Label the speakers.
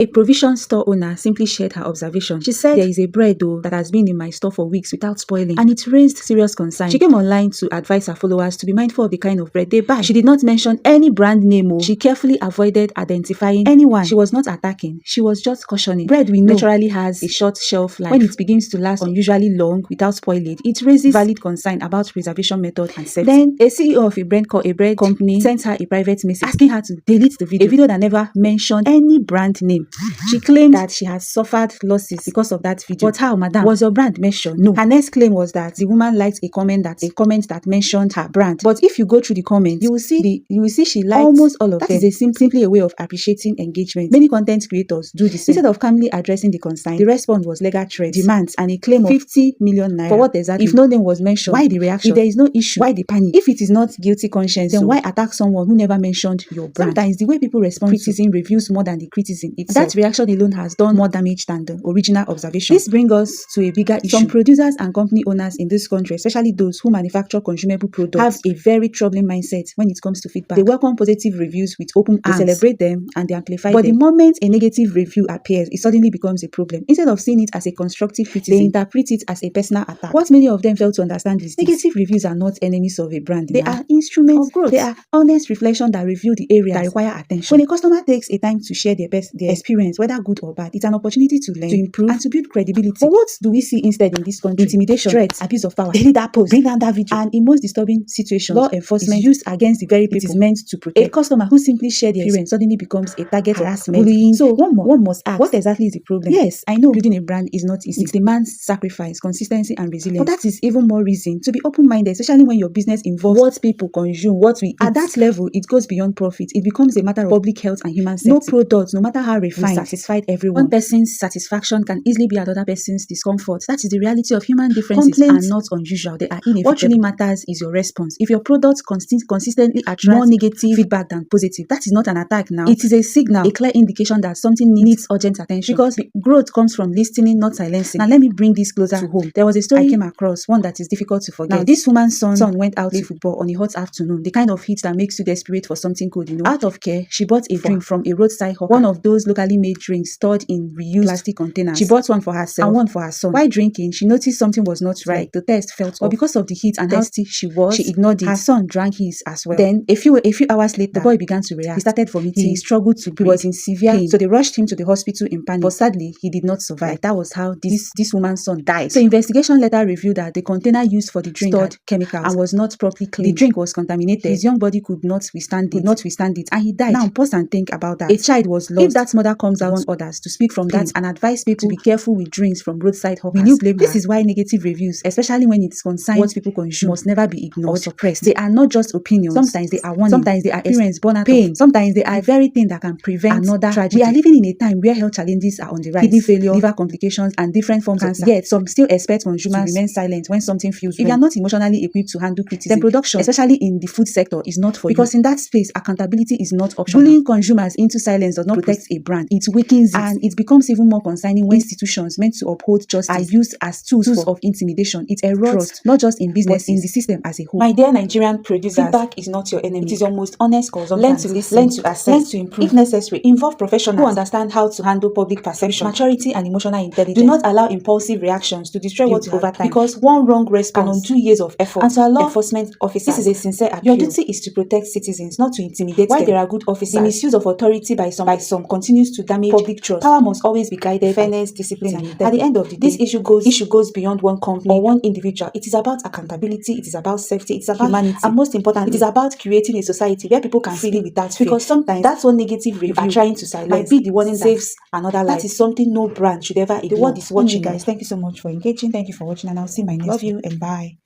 Speaker 1: A provision store owner simply shared her observation. She said, "There is a bread though that has been in my store for weeks without spoiling, and it raised serious concern." She came online to advise her followers to be mindful of the kind of bread they buy. She did not mention any brand name. She carefully avoided identifying anyone. She was not attacking. She was just cautioning. Bread we know naturally has a short shelf life. When it begins to last unusually long without spoilage, it raises valid concern about preservation method and safety. Then a CEO of a bread company sent her a private message asking her to delete the video. A video that never mentioned any brand name. She claimed that she has suffered losses because of that video. But how, madam? Was your brand mentioned? No. Her next claim was that the woman liked a comment that mentioned her brand. But if you go through the comments, you will see she liked almost all of them. That is simply a way of appreciating engagement. Many content creators do the same. Instead of calmly addressing the concern, the response was legal threats, demands, and a claim of 50 million naira. For what exactly? If no name was mentioned, why the reaction? If there is no issue, why the panic? If it is not guilty conscience, then why attack someone who never mentioned your brand? Sometimes the way people respond to criticism reveals more than the criticism itself. That reaction alone has done more damage than the original observation. This brings us to a bigger issue. Some producers and company owners in this country, especially those who manufacture consumable products, have a very troubling mindset when it comes to feedback. They welcome positive reviews with open arms. They celebrate them and they amplify them. But the moment a negative review appears, it suddenly becomes a problem. Instead of seeing it as a constructive criticism, they interpret it as a personal attack. What many of them fail to understand is this: negative reviews are not enemies of a brand. They are instruments of growth. They are honest reflection that reveal the areas that require attention. When a customer takes a time to share their experience, whether good or bad, it's an opportunity to learn, to improve, and to build credibility. But what do we see instead in this country? Intimidation, threats, abuse of power, delete that post, bring down that video, and in most disturbing situations, law enforcement is used against the very people it is meant to protect. A customer who simply shared their experience suddenly becomes a target for harassment, bullying. So one must ask, what exactly is the problem? Yes, I know building a brand is not easy. It demands sacrifice, consistency, and resilience. But that is even more reason to be open-minded, especially when your business involves what people consume, what we eat. At that level, it goes beyond profit. It becomes a matter of public health and human safety. No product, no matter how refined, satisfied everyone. One person's satisfaction can easily be another person's discomfort. That is the reality of human differences. Complaints are not unusual. They are inevitable. What really matters is your response. If your product consistently attracts more negative feedback than positive, that is not an attack now. It is a signal, a clear indication that something needs urgent attention. Because growth comes from listening, not silencing. Now let me bring this closer to home. There was a story I came across, one that is difficult to forget. Now this woman's son went out to play football on a hot afternoon. The kind of heat that makes you desperate for something cold, Out of care, she bought a drink from a roadside hawker. One of those locally made drinks stored in reused plastic containers. She bought one for herself and one for her son. While drinking, she noticed something was not right. The taste felt off. But because of the heat and how thirsty she was, she ignored it. Her son drank his as well. Then a few hours later, the boy began to react. He started vomiting. He struggled to breathe. He was in severe pain. So they rushed him to the hospital in panic. But sadly, he did not survive. That was how this woman's son died. So investigation later revealed that the container used for the drink stored chemicals and was not properly cleaned. The drink was contaminated. His young body could not withstand it, and he died. Now pause and think about that. A child was lost. If that mother comes out on others to speak from that and advise people to be careful with drinks from roadside hawkers, will you blame her? This is why negative reviews, especially when it concerns what people consume, must never be ignored or suppressed. They are not just opinions. Sometimes they are warning. Sometimes they are experience born out pain. Sometimes they are very thing that can prevent another tragedy. We are living in a time where health challenges are on the rise. Kidney failure, liver complications, and different forms of cancer. Yet some still expect consumers to remain silent when something feels wrong. If you are not emotionally equipped to handle criticism, then production, especially in the food sector, is not for you. Because in that space, accountability is not optional. Bullying consumers into silence does not protect a brand. It weakens it. And it becomes even more concerning when institutions meant to uphold justice are used as tools of intimidation. It erodes trust, not just in business, but in the system as a whole. My dear Nigerian producers, feedback is not your enemy. It is your most honest consultant. Learn to listen, learn to assess, learn to improve. If necessary, involve professionals who understand how to handle public perception, maturity, and emotional intelligence. Do not allow impulsive reactions to destroy what over time. Because one wrong response can undo years of effort. And to law enforcement officers, this is a sincere appeal. Your duty is to protect citizens, not to intimidate them. While there are good officers, the misuse of authority by some continues to damage public trust. Power must always be guided by fairness, discipline, and integrity. At the end of the day, this issue goes beyond one company or one individual. It is about accountability, it is about safety, it is about humanity, and most importantly, it is about creating a society where people can freely without fear. Because sometimes that's one negative review are trying to silence might be the warning that saves another life. That is something no brand should ever ignore. The world is watching, guys. Thank you so much for engaging. Thank you for watching, and I'll see you in my next. Love you and bye.